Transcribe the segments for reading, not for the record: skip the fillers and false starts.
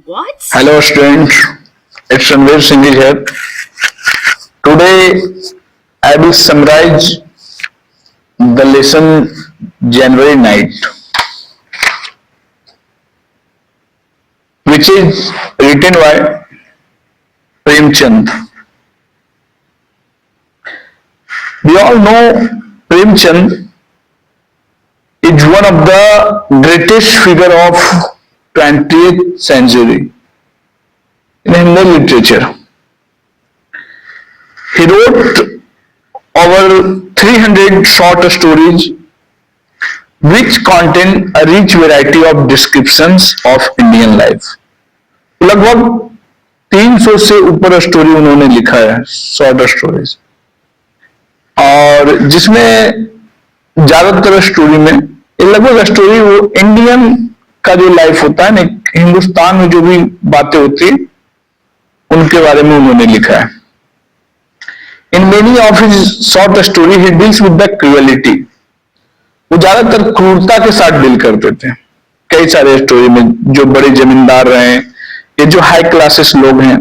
What? Hello students, it's Ranveer Singh here. Today I will summarize the lesson January night, which is written by Premchand. We all know Premchand is one of the greatest figure of 20th century in Hindi literature. He wrote over 300 short stories which contain a rich variety of descriptions of Indian life. लगभग 300 से ऊपर story उन्होंने लिखा है, short stories, और जिसमें ज्यादातर story में लगभग स्टोरी वो इंडियन का जो लाइफ होता है ना, हिंदुस्तान में जो भी बातें होती है उनके बारे में उन्होंने लिखा है. In many of his short story he deals with the cruelty. वो ज्यादातर क्रूरता के साथ डील करते थे. कई सारे स्टोरी में जो बड़े जमींदार रहे, ये जो हाई क्लासेस लोग हैं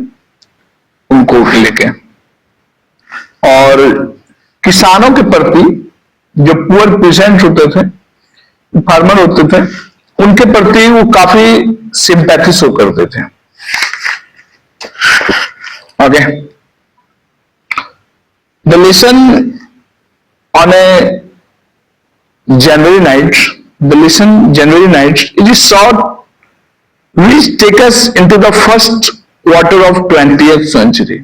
उनको लेके, और किसानों के प्रति जो पुअर पीसेंट होते थे, फार्मर होते थे, उनके प्रति वो काफी सिंपैथी शो करते थे. Okay, the lesson on A January night, the lesson January night is a short which takes us into the first quarter of 20th century.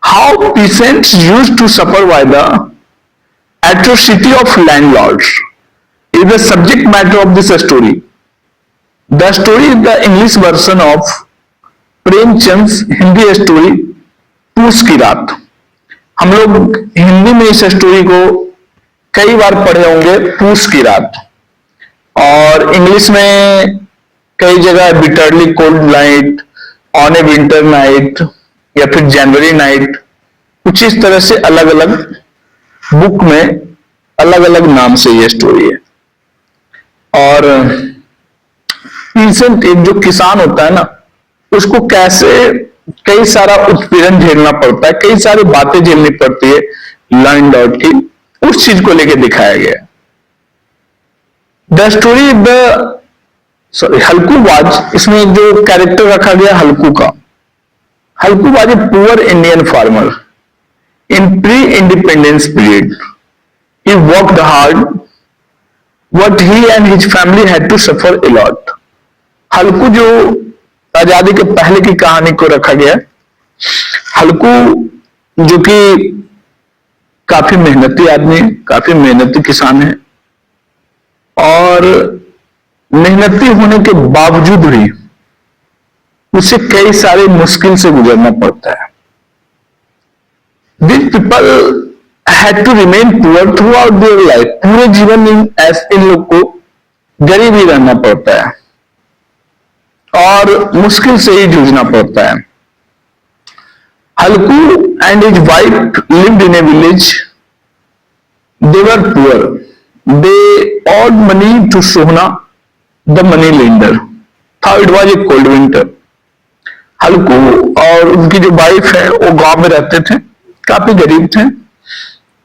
How peasants used to suffer by the atrocity of landlords is the subject matter of this story. The story is the English version of Premchand Hindi story पूस की रात. हम लोग हिंदी में इस story को कई बार पढ़े होंगे, पूस की रात, और इंग्लिश में कई जगह bitterly cold night, on A winter night, या फिर जनवरी नाइट, कुछ इस तरह से अलग अलग बुक में अलग अलग नाम से ये स्टोरी है. और पीसेंट, एक जो किसान होता है ना, उसको कैसे कई सारा उत्पीड़न झेलना पड़ता है, कई सारी बातें झेलनी पड़ती है लैंडलॉर्ड की, उस चीज को लेके दिखाया गया. द स्टोरी हल्कू बाज, इसमें जो कैरेक्टर रखा गया हल्कू का, हल्कू बाज a poor Indian farmer in pre independence period. He worked hard but he and his family had to suffer a lot. हल्कू जो आजादी के पहले की कहानी को रखा गया. हल्कू जो कि काफी मेहनती आदमी है, काफी मेहनती किसान है, और मेहनती होने के बावजूद भी उसे कई सारे मुश्किल से गुजरना पड़ता है. These people had to remain poor throughout their life. पूरे जीवन में इन लोग को गरीब ही रहना पड़ता है और मुश्किल से ही जूझना पड़ता है. Halku and his wife lived in a village. They were poor. They owed money to Sohna, the money lender. How it was a cold winter. हल्कू और उनकी जो वाइफ है वो गांव में रहते थे, काफी गरीब थे,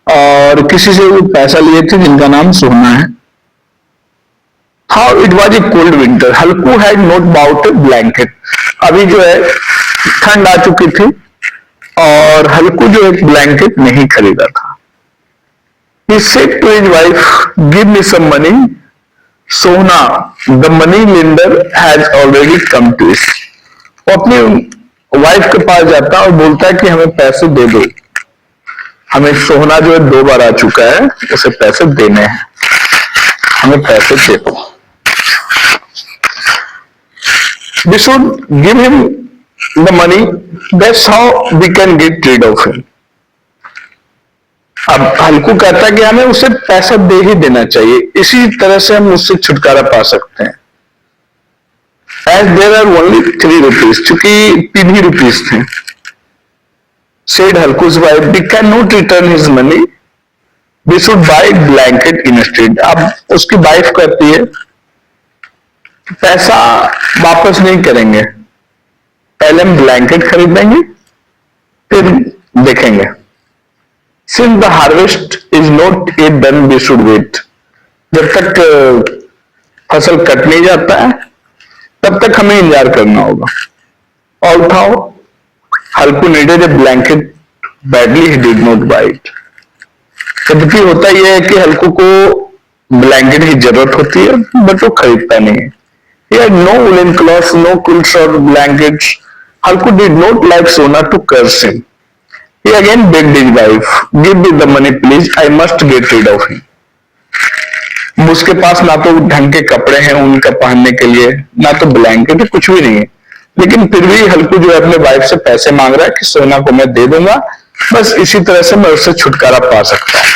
और किसी से वो पैसा लिए थे जिनका नाम सोहना है. How it was a cold winter. Halku had not bought a blanket. अभी जो है ठंड आ चुकी थी और हल्कू जो एक ब्लैंकेट नहीं खरीदा था. He said to his wife, "Give me some money." Sohna, the money lender, has already come to us. वो अपनी वाइफ के पास जाता और बोलता है कि हमें पैसे दे दो, हमें सोहना जो है 2 बार आ चुका है, उसे पैसे देने हैं, हमें पैसे दे दो. We should give him the money. That's how we can get rid of him. अब हल्कू कहता है कि हमें उसे पैसा दे ही देना चाहिए, इसी तरह से हम उससे छुटकारा पा सकते हैं. As there are only 3 rupees, चूंकि 3 ही रुपीस थे. Said हल्कू's wife, we cannot return his money. We should buy blanket instead. अब उसकी वाइफ कहती है पैसा वापस नहीं करेंगे, पहले हम ब्लैंकेट खरीदेंगे फिर देखेंगे। Since the harvest is not yet done we should wait. जब तक फसल कट नहीं जाता है तब तक हमें इंतजार करना होगा। और उठाओ, हल्कू needed a blanket badly, he did not buy it। कभी होता यह है कि हल्कू को ब्लैंकेट की जरूरत होती है बट वो खरीदता नहीं है। He had no woolen cloths, no quilts or blankets। Halku did not like Sona to curse him। He again begged his wife, "Give me the money, please. I must get rid of him।" उसके पास ना तो ढंग के कपड़े हैं उनका पहनने के लिए, ना तो ब्लैंकेट है, कुछ भी नहीं है। लेकिन फिर भी हल्कू जो है अपने वाइफ से पैसे मांग रहा है कि सोना को मैं दे दूंगा, बस इसी तरह से मैं उससे छुटकारा पा सकता हूं।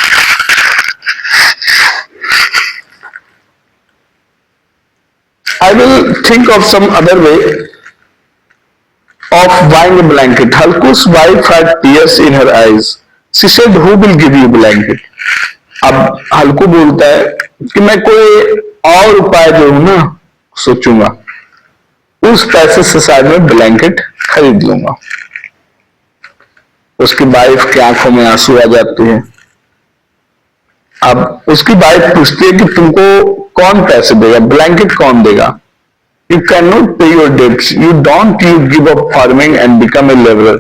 I will think of some other way of buying a blanket। Halku's wife had tears in her eyes। She said, "Who will give you blanket?" अब हल्कू बोलता है कि मैं कोई और उपाय जो हूं ना सोचूंगा, उस पैसे से शायद मैं ब्लैंकेट खरीद लूंगा। उसकी वाइफ की आंखों में आंसू आ जाते हैं। अब उसकी वाइफ पूछती है कि तुमको कौन पैसे देगा, ब्लैंकेट कौन देगा? You cannot pay your debts। You don't you give up farming and become a laborer।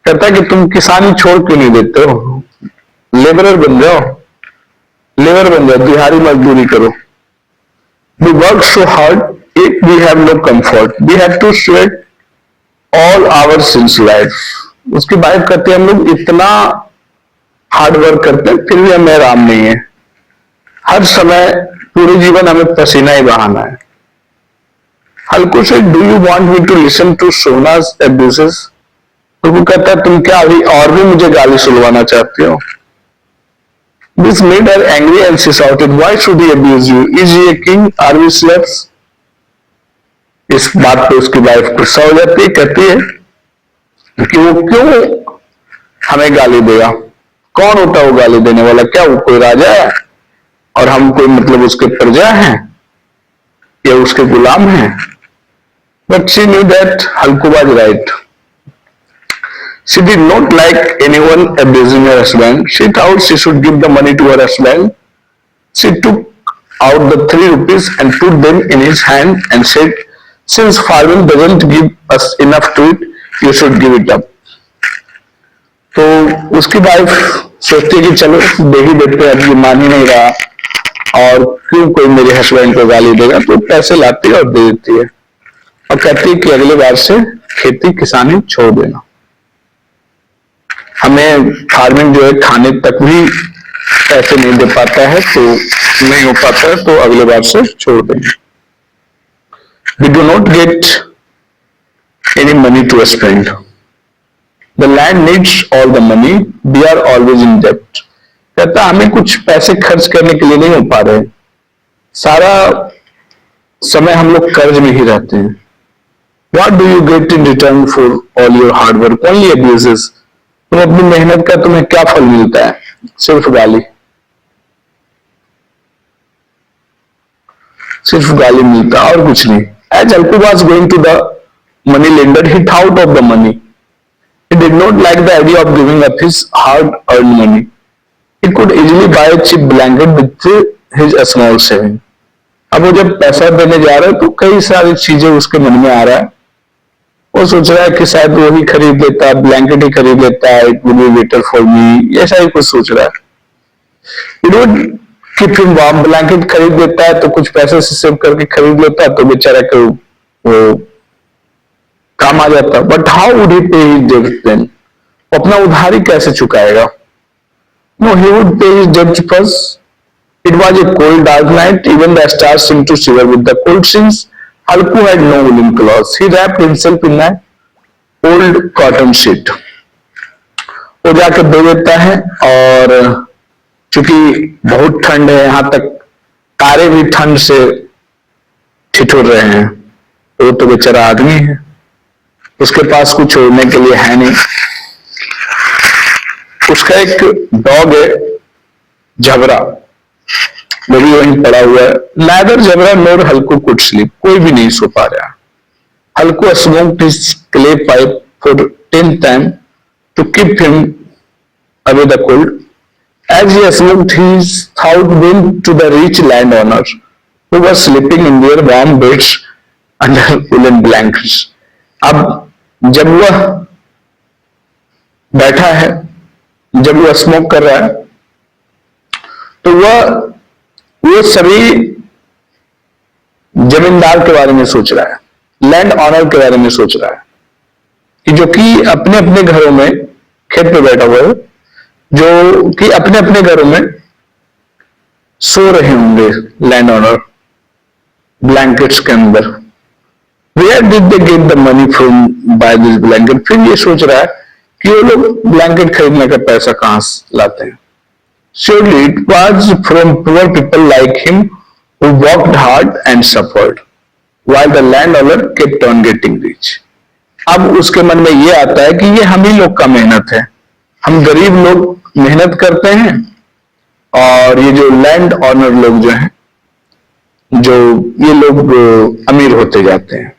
कहता है कि तुम किसानी छोड़ क्यों नहीं देते हो, लेबरर बन जाओ, लेबर बन जाओ, दिहाड़ी मजदूरी करो। We work so hard yet we have no comfort। We have to sweat all hours since life। उसकी वाइफ कहती है हम लोग इतना हार्ड वर्क करते हैं फिर भी हमें आराम नहीं है, हर समय पूरे जीवन हमें पसीना ही बहाना है। हल्कू से do you want me to listen to Sona's abuses। Halku कहता है तुम क्या अभी और भी मुझे गाली सुलवाना चाहते हो? This made her angry and she shouted, "Why should he abuse you? Is he a king? Are we slaves?" इस बात पे उसकी वाइफ गुस्सा हो जाती है, कहती है कि वो क्यों हमें गाली देगा, कौन होता है वो गाली देने वाला, क्या वो कोई राजा है और हम कोई मतलब उसके प्रजा हैं या उसके गुलाम हैं? But she knew that Halku was right। She did not like anyone abusing her husband। She thought she should give the money to her husband। She took out the 3 rupees and put them in his hand and said, "Since farming doesn't give us enough to eat, you should give it up।" तो उसकी wife सोचती है कि चलो दे ही देते हैं, अब ये मान ही नहीं रहा और क्यों कोई मेरे हस्बैंड को गाली देगा, तो पैसे लाती है और दे देती है और कहती है कि अगले बार से खेती किसानी छोड़ देना, हमें फार्मिंग जो है खाने तक भी पैसे नहीं दे पाता है, तो नहीं हो पाता है, तो अगले बार से छोड़ देंगे। We do not get any money to spend। The land needs all the money। We are always in debt। कहता हमें कुछ पैसे खर्च करने के लिए नहीं हो पा रहे, सारा समय हम लोग कर्ज में ही रहते हैं। What do you get in return for all your hard work? Only abuses। तुम अपनी मेहनत का तुम्हें क्या फल मिलता है? सिर्फ गाली, सिर्फ गाली मिलता और कुछ नहीं। As Alku was going to the money lender, he thought of the money। He did not like the idea of giving up his hard-earned money। He could easily buy a cheap blanket with his small saving। अब वो जब पैसा देने जा रहा है तो कई सारी चीजें उसके मन में आ रहा है, वो सोच रहा है कि शायद वो ही खरीद लेता, ब्लैंकेट ही खरीद लेता है, it would be better for me, ऐसा ही कुछ सोच रहा है। It would keep him warm. Blanket खरीद लेता है तो कुछ पैसे से सेव करके खरीद लेता है तो बेचारा को वो काम आ जाता। बट हाउ वुड ही पे हिज डेब्ट देन? अपना उधारी कैसे चुकाएगा? नो, ही वुड पे हिज डेब्ट first. It was a cold, dark night। Even the stars seemed to shiver with the cold since Halku had no woolen clothes। He wrapped himself in an old cotton sheet। वो जाकर दे देता है और चूंकि बहुत ठंड है, यहां तक तारे भी ठंड से ठिठुर रहे हैं, वो तो बेचारा आदमी है, उसके पास कुछ ओढ़ने के लिए है नहीं। उसका एक डॉग है झबरा, वो भी वहीं पड़ा हुआ है। Neither Jabra nor Halku could sleep. कोई भी नहीं सो पा रहा। Halku smoked his clay pipe for 10th time to keep him away the cold. As he smoked, his thought went to the rich landowner who was sleeping in their warm beds under woolen blankets. अब जब वह बैठा है, जब वह smoke कर रहा है, तो वो सभी जमींदार के बारे में सोच रहा है, लैंड ऑनर के बारे में सोच रहा है कि जो कि अपने अपने घरों में खेत पे बैठा हुआ है, जो कि अपने अपने घरों में सो रहे होंगे लैंड ऑनर ब्लैंकेट्स के अंदर। Where did they get the money from buy this blanket? फिर ये सोच रहा है कि वो लोग ब्लैंकेट खरीदने का पैसा कहां से लाते हैं। Surely it was from poor people like him who worked hard and suffered, while the landowner kept on getting rich. अब उसके मन में ये आता है कि ये हम ही लोग का मेहनत है, हम गरीब लोग मेहनत करते हैं और ये जो लैंड ऑनर लोग जो हैं, जो ये लोग अमीर होते जाते हैं।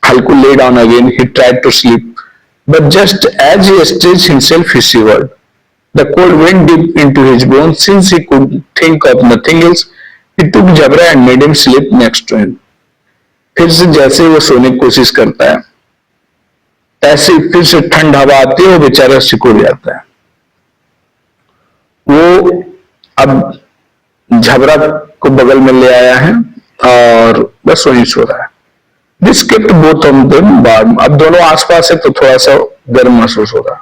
Halku lay down again. He tried to sleep, but just as he stretched himself, he shivered. The cold went deep into his bones. Since he could think of nothing else, he took Jabra and made him sleep next to him. फिर से जैसे वो सोने की कोशिश करता है, ऐसे फिर से ठंड हवा आती है, वो बेचारा सिकुड़ जाता है। वो अब झबरा को बगल में ले आया है और बस वहीं सो रहा है। This kept both of them warm. अब दोनों आसपास है तो थोड़ा सा गर्म महसूस हो रहा।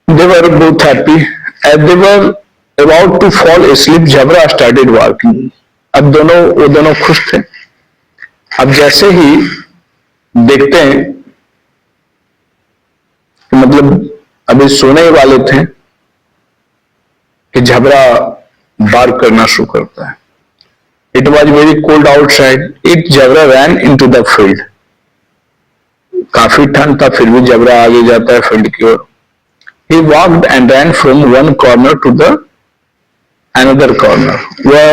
They were both happy. As they were about to fall asleep, Jabra started walking. अब वो दोनों खुश थे। अब जैसे ही देखते हैं कि मतलब अभी सोने वाले थे कि झबरा बार्क करना शुरू करता है। It was very cold outside. Jabra ran into the field. काफी ठंड था, फिर भी जबरा आगे जाता है फील्ड की ओर। He walked and ran from one corner to the another corner. वह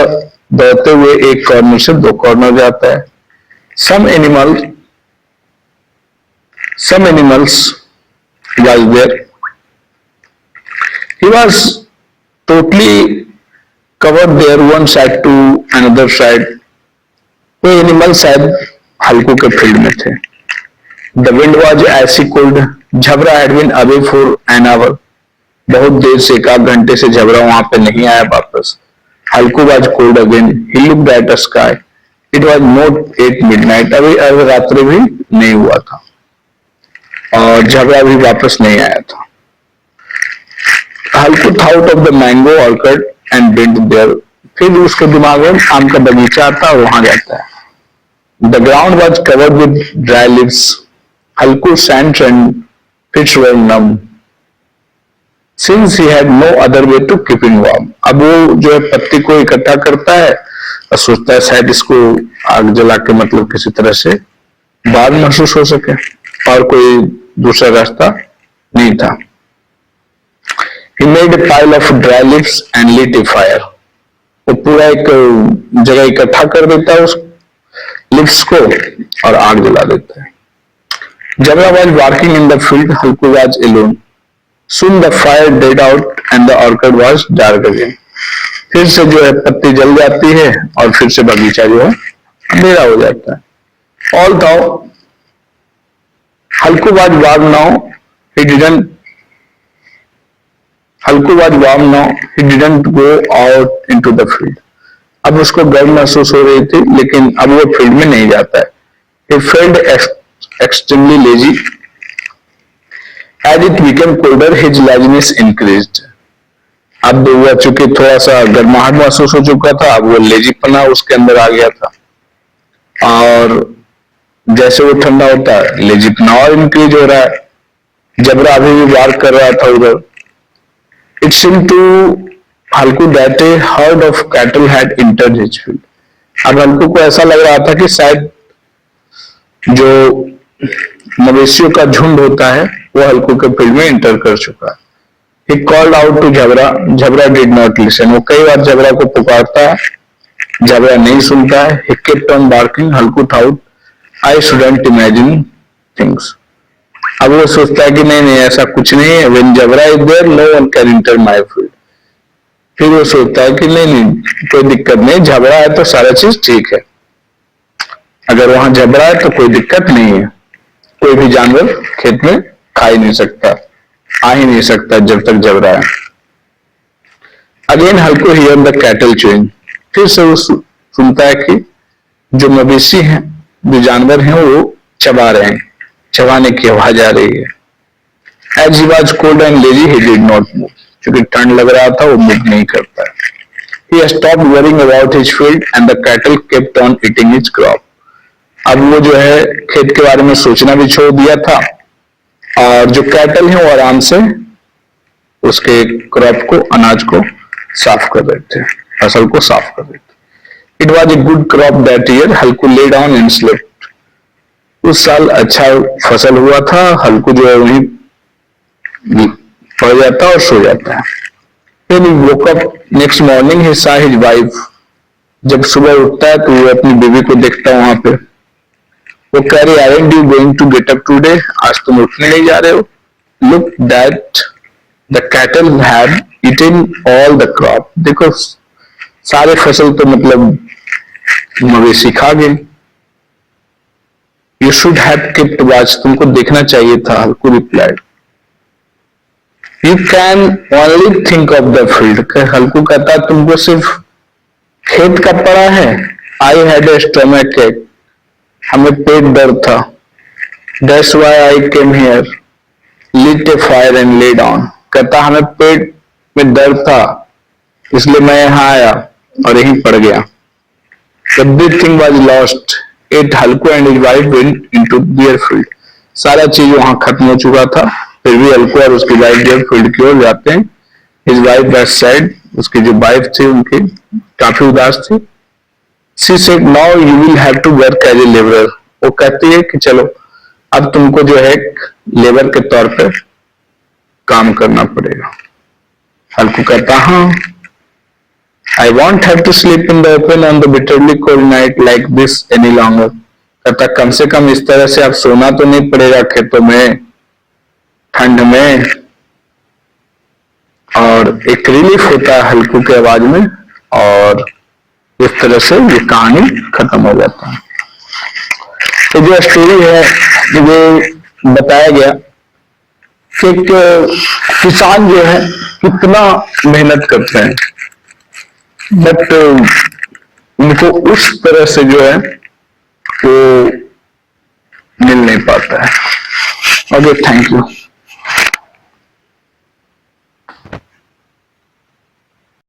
दौड़ते हुए एक कॉर्नर से दो कॉर्नर जाता है। Some animals was there. He was totally covered there one side to another side. वो एनिमल शायद हल्कू के फील्ड में थे। The wind was icy cold. झबरा had been away for an hour. बहुत देर से, 1 घंटे से झबरा वहां पे नहीं आया वापस। हल्कू was cold again. He looked at the sky. It was not yet midnight. अभी रात्रि भी नहीं हुआ था और झबरा भी वापस नहीं आया था। हल्कू thought of the mango orchard and went there. फिर उसके दिमाग में आम का बगीचा आता है और वहां जाता है। The ground was covered with dry leaves. Halku sands and pits were numb. Since he had no other way to keep him warm. अब वो जो है पत्ती को इकट्ठा करता है और सोचता है शायद इसको आग जला के मतलब किसी तरह से बाहर महसूस हो सके, और कोई दूसरा रास्ता नहीं था। He made a pile of dry leaves and lit a fire. वो पूरा एक जगह इकट्ठा कर देता है उस लिव्स को और आग जला देता है। Jabra was walking in the field. Halku was alone. Soon the fire died out and the orchard was dark again. फिर से जो है पत्ती जल जाती है और फिर से बगीचा जो है अंधेरा हो जाता है। Although Halku was warm now, he didn't go out into the field. अब उसको गर्म महसूस हो रही थी, लेकिन अब वो फील्ड में नहीं जाता है। He felt extremely lazy. As it became colder, his laziness increased. अब वह चूंकि थोड़ा सा गर्माहट महसूस हो चुका था, अब वो लेजीपना उसके अंदर आ गया था, और जैसे वो ठंडा होता है लेजीपना और इंक्रीज हो रहा है। जबरा अभी भी वार कर रहा था उधर। It seemed to Halku that a herd of cattle had entered his field. अब हल्कू को ऐसा लग रहा था कि शायद जो मवेशियों का झुंड होता है वो हल्कू के फील्ड में एंटर कर चुका है। He called out to Jabra. Jabra did not listen. वो कई बार जबरा को पुकारता है, जबरा नहीं सुनता है. He kept on barking. Halku thought, I shouldn't imagine things. अब वो सोचता है कि नहीं नहीं ऐसा कुछ नहीं है. When Jabra is there, no one can enter my field. फिर वो सोचता है कि नहीं नहीं कोई दिक्कत नहीं, झगड़ा है तो सारा चीज ठीक है. अगर वहां झगड़ा है तो कोई दिक्कत नहीं है. कोई भी जानवर खेत में खा ही नहीं सकता, आ ही नहीं सकता जब तक झगड़ा है. अगेन हल्को हियर द कैटल चूइंग. फिर से वो सुनता है कि जो मवेशी हैं, जो जानवर हैं वो चबा रहे हैं, चबाने की आवाज आ रही है. As he was cold and lazy he did not move. क्योंकि ठंड लग रहा था वो मूव नहीं करता है. He stopped worrying about his field and the cattle kept on eating his crop. अब वो जो है खेत के बारे में सोचना भी छोड़ दिया था और जो कैटल है वो आराम से उसके क्रॉप को, अनाज को साफ कर रहे थे, फसल को साफ कर रहे थे. It was a good crop that year. Halku lay down and slept. उस साल अच्छा फसल हुआ था. हल्कू जो है वहीं पड़ जाता और सो जाता है. When he woke up next morning, he saw his wife. जब सुबह उठता है तो वो अपनी बीवी को देखता है वहां पे. वो कह रही, aren't you going to get up today? आज तुम उठने नहीं जा रहे हो. Look that the cattle have eaten all the crop. देखो सारे फसल तो मतलब मवेशी खा गए. You should have kept watch. तुमको देखना चाहिए था. हल्कू replied. You can only think of the field. हल्कू कहता तुमको सिर्फ खेत का पड़ा है. I had a stomach ache. हमें पेट दर्द था. That's why I came here. Lit a fire and lay down. कहता हमें पेट में दर्द था इसलिए मैं यहाँ आया और यहीं पड़ गया. Everything was lost. It Halku and his wife went into their field. सारा चीज वहां खत्म हो चुका था. फिर भी हल्कू और उसकी वाइफ जो फील्ड की ओर जाते हैं. His wife was sad. उसकी जो वाइफ थी उनकी काफी उदास थी. She said, now you will have to work as a laborer. वो कहती है कि चलो अब तुमको जो है लेबर के तौर पे काम करना पड़ेगा. हल्कू कहता हाँ. I won't have to sleep in the open on the bitterly cold night like this any longer. कहता कम से कम इस तरह से अब सोना तो नहीं पड़ेगा खेतों में ठंड में. और एक रिलीफ होता है हल्कू की आवाज में और इस तरह से ये कहानी खत्म हो जाता है. तो जो स्टोरी है वो बताया गया कि एक किसान जो है कितना मेहनत करते हैं बट उनको उस तरह से जो है वो मिल नहीं पाता है. Okay, thank you.